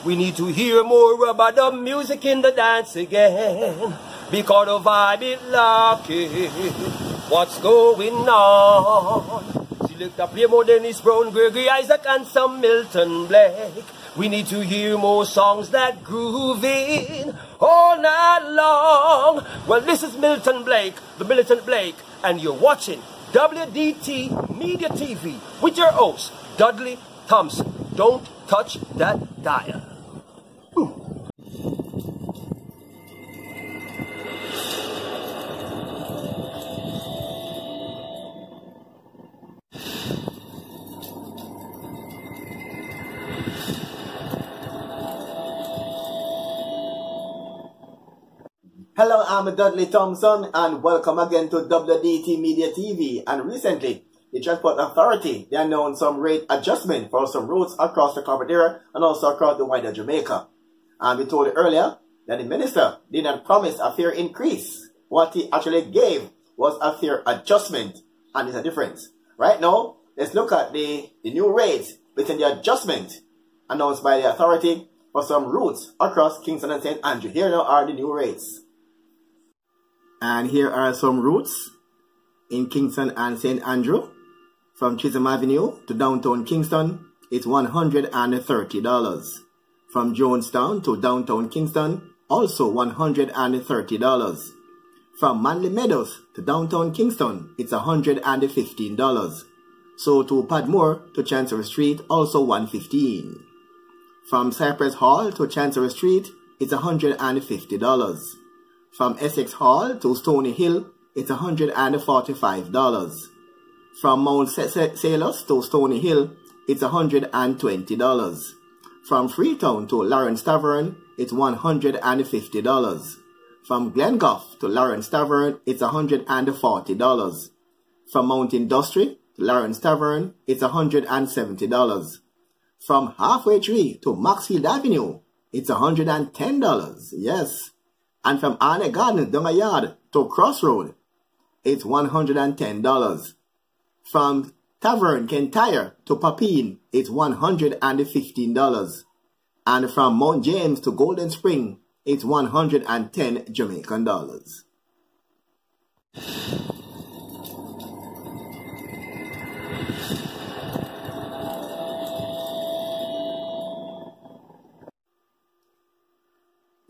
We need to hear more about the music in the dance again, because the vibe is locking. What's going on? Select a play more Dennis Brown, Gregory Isaac, and some Milton Blake. We need to hear more songs that grooving all night long. Well, this is Milton Blake, the Militant Blake, and you're watching WDT Media TV with your host, Dudley Thompson. Don't touch that dial. Hello, I'm Dudley Thompson and welcome again to WDT Media TV. And recently, the Transport Authority, they announced some rate adjustment for some routes across the corporate area and also across the wider Jamaica. And we told you earlier that the minister did not promise a fare increase. What he actually gave was a fare adjustment, and there's a difference. Right now, let's look at the new rates within the adjustment announced by the authority for some routes across Kingston and St. Andrew. Here now are the new rates. And here are some routes in Kingston and St. Andrew. From Chisholm Avenue to downtown Kingston, it's $130. From Jonestown to downtown Kingston, also $130. From Manly Meadows to downtown Kingston, it's $115. So to Padmore to Chancery Street, also $115. From Cypress Hall to Chancery Street, it's $150. From Essex Hall to Stony Hill, it's $145. From Mount Salus to Stony Hill, it's $120. From Freetown to Lawrence Tavern, it's $150. From Glengough to Lawrence Tavern, it's $140. From Mount Industry to Lawrence Tavern, it's $170. From Halfway Tree to Maxfield Avenue, it's $110. Yes. And from Arne Gardens down a yard to Crossroad, it's $110. From Tavern Kentire to Papine, it's $115. And from Mount James to Golden Spring, it's 110 Jamaican dollars.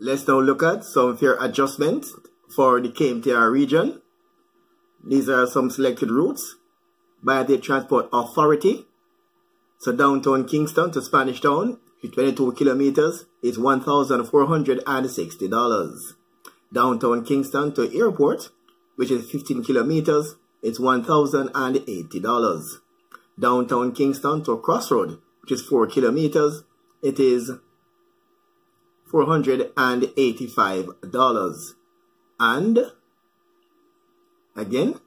Let's now look at some fare adjustments for the KMTR region. These are some selected routes by the Transport Authority. So downtown Kingston to Spanish Town, 22 kilometers, is $1,460. Downtown Kingston to Airport, which is 15 kilometers, it's $1,080. Downtown Kingston to Crossroad, which is 4 kilometers, it is $485. And again,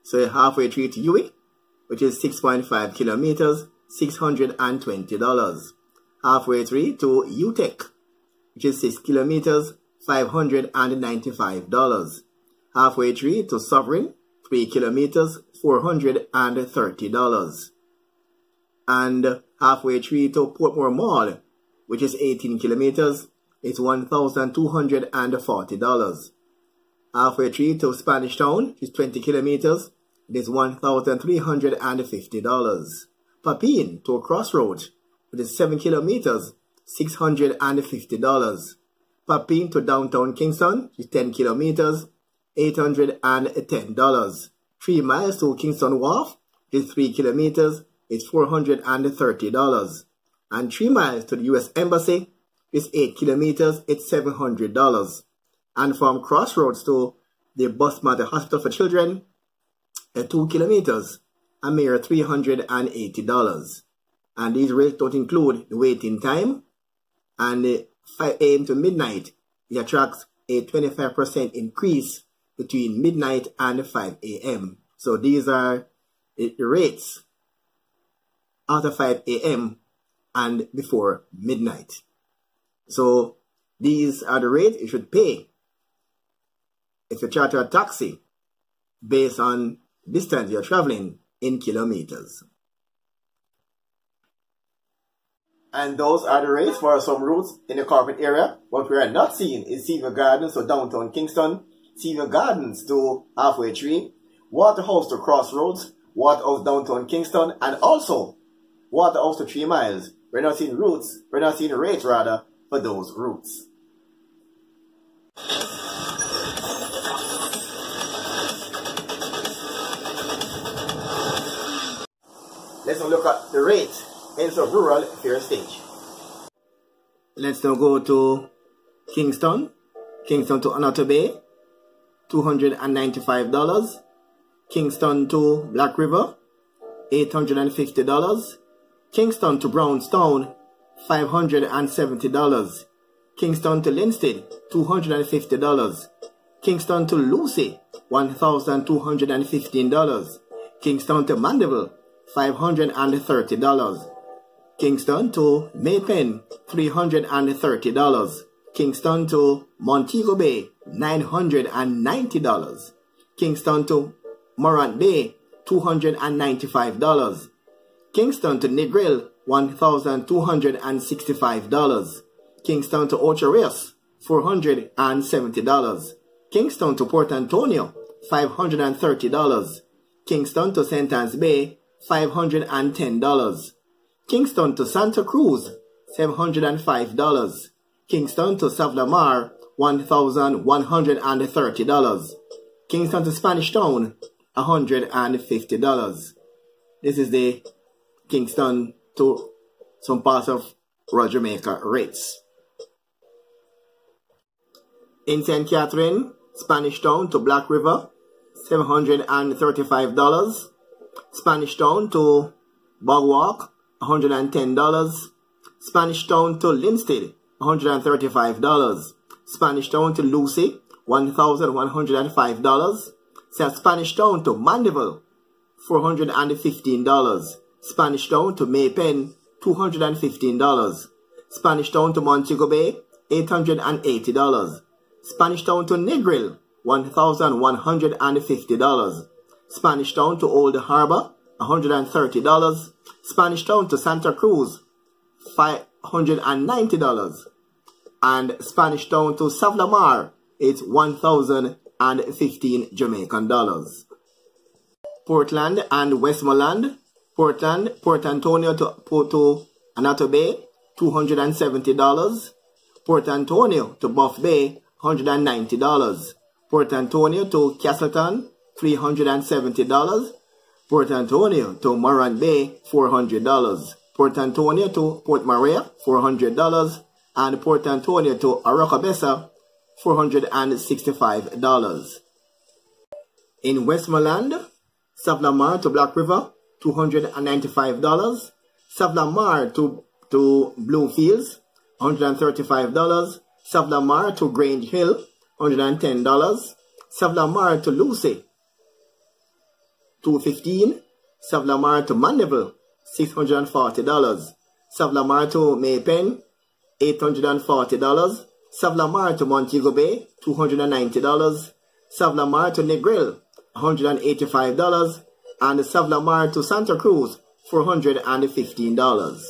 so Halfway Tree to Uwe, which is 6.5 kilometers, $620. Halfway Tree to UTEC, which is 6 kilometers, $595. Halfway Tree to Sovereign, 3 kilometers, $430. And Halfway Tree to Portmore Mall, which is 18 kilometers, it's $1,240. Halfway Tree to Spanish Town, which is 20 kilometers, it is $1,350. Papine to Crossroad, which is 7 kilometers, $650. Papine to downtown Kingston, which is 10 kilometers, $810. 3 miles to Kingston Wharf, which is 3 kilometers, it's $430. And 3 miles to the U.S. Embassy is 8 kilometers, it's $700. And from Crossroads to the Busmata Hospital for Children, 2 kilometers, a mere $380. And these rates don't include the waiting time. And the 5 a.m. to midnight, it attracts a 25% increase between midnight and 5 a.m. So these are the rates after 5 a.m. and before midnight. So these are the rates you should pay if you charter a taxi based on distance you're traveling in kilometers. And those are the rates for some routes in the corporate area. What we are not seeing is Seaview Gardens to downtown Kingston, Seaview Gardens to Halfway Tree, Waterhouse to Crossroads, Waterhouse downtown Kingston, and also Waterhouse to 3 miles. We're not seeing routes, we're not seeing rates rather, for those routes. Let's now look at the rates in some rural fare stage. Let's now go to Kingston. Kingston to Another Bay, $295. Kingston to Black River, $850. Kingston to Brownstown, $570. Kingston to Linstead, $250. Kingston to Lucy, $1,215. Kingston to Mandeville, $530. Kingston to Maypen, $330. Kingston to Montego Bay, $990. Kingston to Morant Bay, $295. Kingston to Negril, $1,265. Kingston to Ocho Rios, $470. Kingston to Port Antonio, $530. Kingston to St. Anne's Bay, $510. Kingston to Santa Cruz, $705. Kingston to Savlamar, $1,130. Kingston to Spanish Town, $150. This is the Kingston to some parts of rural Jamaica rates. In St. Catherine, Spanish Town to Black River, $735. Spanish Town to Bogwalk, $110. Spanish Town to Linstead, $135. Spanish Town to Lucy, $1,105. Spanish Town to Mandeville, $415. Spanish Town to Maypen, $215. Spanish Town to Montego Bay, $880. Spanish Town to Negril, $1,150. Spanish Town to Old Harbor, $130. Spanish Town to Santa Cruz, $590. And Spanish Town to Savlamar, it's $1,015 Jamaican dollars. Portland and Westmoreland, Portland, Port Antonio to Another Bay, $270. Port Antonio to Buff Bay, $190. Port Antonio to Castleton, $370. Port Antonio to Morant Bay, $400. Port Antonio to Port Maria, $400. And Port Antonio to Aracabessa, $465. In Westmoreland, Savlamar to Black River, $295. Savlamar to Bluefields, $135. Savlamar to Grange Hill, $110. Savlamar to Lucy, $215. Savlamar to Mandeville, $640. Savlamar to Maypen, $840. Savlamar to Montego Bay, $290. Savlamar to Negril, $185. And Savlamar to Santa Cruz, $415.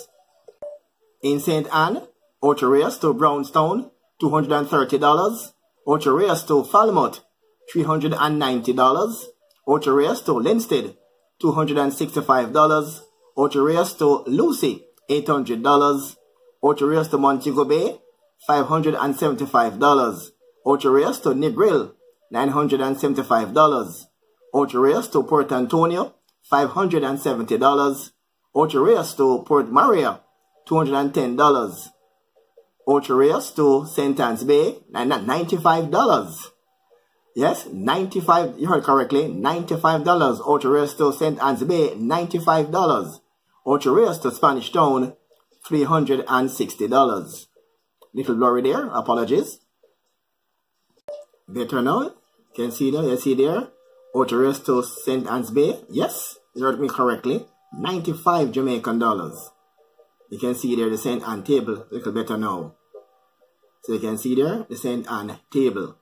In St. Anne, Ocho Rios to Brownstown, $230. Ocho Rios to Falmouth, $390. Ocho Rios to Linstead, $265. Ocho Rios to Lucy, $800. Ocho Rios to Montego Bay, $575. Ocho Rios to Negril, $975. Ocho Rios to Port Antonio, $570. Ocho Rios to Port Maria, $210. Ocho Rios to St. Anne's Bay, $95. Yes, $95, you heard correctly, $95. Ocho Rios to St. Anne's Bay, $95. Ocho Rios to Spanish Town, $360. Little blurry there, apologies. Better now, you can see there, you see there. Ocho Rios to St. Anne's Bay, yes, you heard me correctly, 95 Jamaican dollars. You can see there the St. Anne table, a little better now. So you can see there the St. Anne table.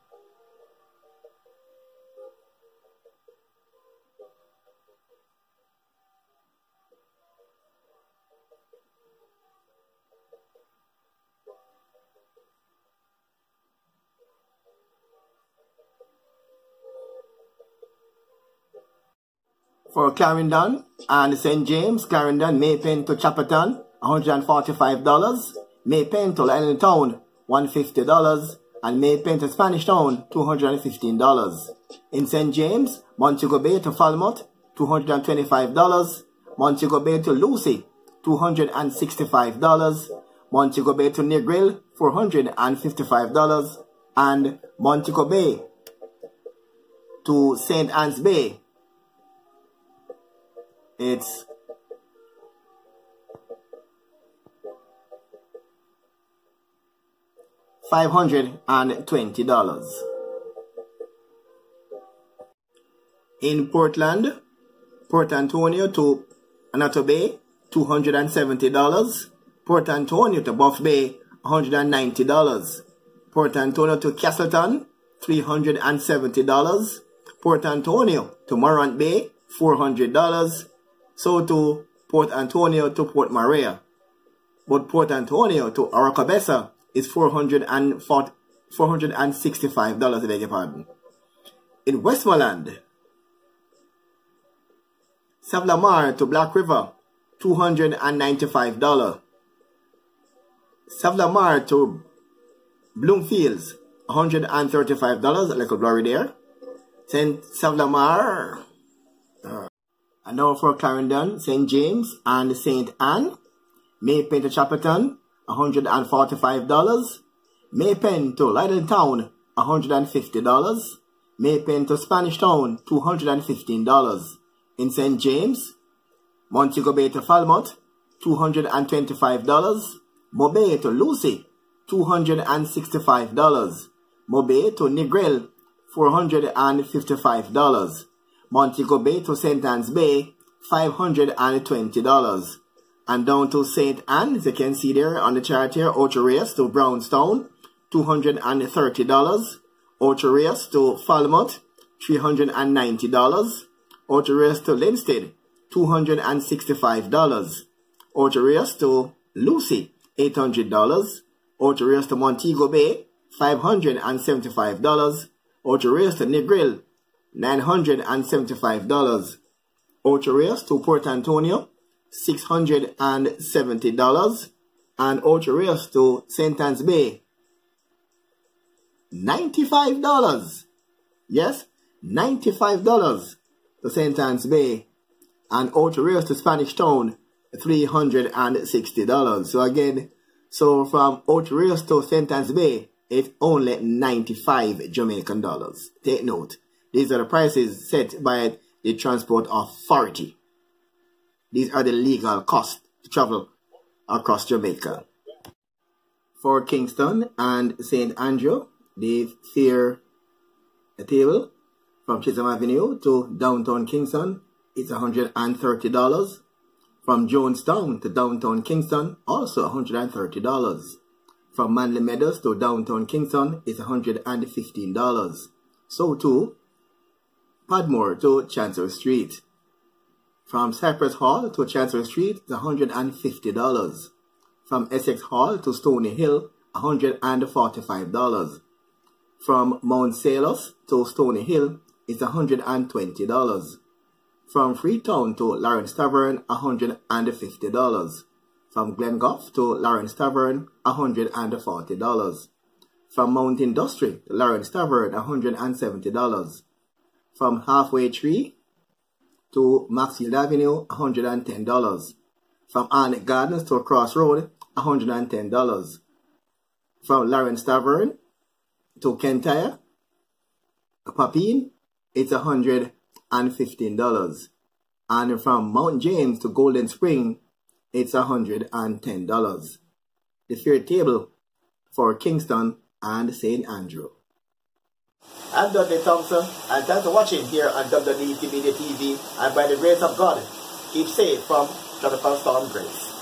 For Clarendon and St. James, Clarendon, Maypen to Chapperton, $145. Maypen to Island Town, $150. And Maypen to Spanish Town, $215. In St. James, Montego Bay to Falmouth, $225. Montego Bay to Lucy, $265. Montego Bay to Negril, $455. And Montego Bay to St. Anne's Bay, it's $520. In Portland, Port Antonio to Anato Bay, $270. Port Antonio to Buff Bay, $190. Port Antonio to Castleton, $370. Port Antonio to Morant Bay, $400. So to Port Antonio to Port Maria. But Port Antonio to Aracabessa is $465, I beg your pardon. In Westmoreland, Savlamar to Black River, $295. Savlamar to Bloomfields, $135, like a glory there. St. Savlamar. And now for Clarendon, St. James and St. Anne. Maypen to Chapperton, $145. Maypen to Lyden Town, $150. Maypen to Spanish Town, $215. In St. James, Montego Bay to Falmouth, $225. Mobay to Lucy, $265. Mobay to Negril, $455. Montego Bay to St. Anne's Bay, $520. And down to St. Anne, as you can see there on the chart here, Ocho Rios to Brownstown, $230. Ocho Rios to Falmouth, $390. Ocho Rios to Linstead, $265. Ocho Rios to Lucy, $800. Ocho Rios to Montego Bay, $575. Ocho Rios to Negril, $975. Ocho Rios to Port Antonio, $670. And Ocho Rios to St. Anne's Bay, $95. Yes, $95 to St. Anne's Bay. And Ocho Rios to Spanish Town, $360. So again, so from Ocho Rios to St. Anne's Bay, it's only 95 Jamaican dollars. Take note. These are the prices set by the Transport Authority. These are the legal costs to travel across Jamaica. For Kingston and St. Andrew, the fare table from Chisholm Avenue to downtown Kingston is $130. From Jonestown to downtown Kingston, also $130. From Manly Meadows to downtown Kingston is $115. So too, Padmore to Chancery Street. From Cypress Hall to Chancery Street is $150. From Essex Hall to Stony Hill, $145. From Mount Salos to Stony Hill is $120. From Freetown to Lawrence Tavern, $150. From Glengough to Lawrence Tavern, $140. From Mount Industry to Lawrence Tavern, $170. From Halfway Tree to Maxfield Avenue, $110. From Arnett Gardens to Crossroad, $110. From Lawrence Tavern to Kentire, Papine, it's $115. And from Mount James to Golden Spring, it's $110. The fare table for Kingston and St. Andrew. I'm Dudley Thompson, and thanks for watching here on WDT Media TV. And by the grace of God, keep safe from tropical storm Grace.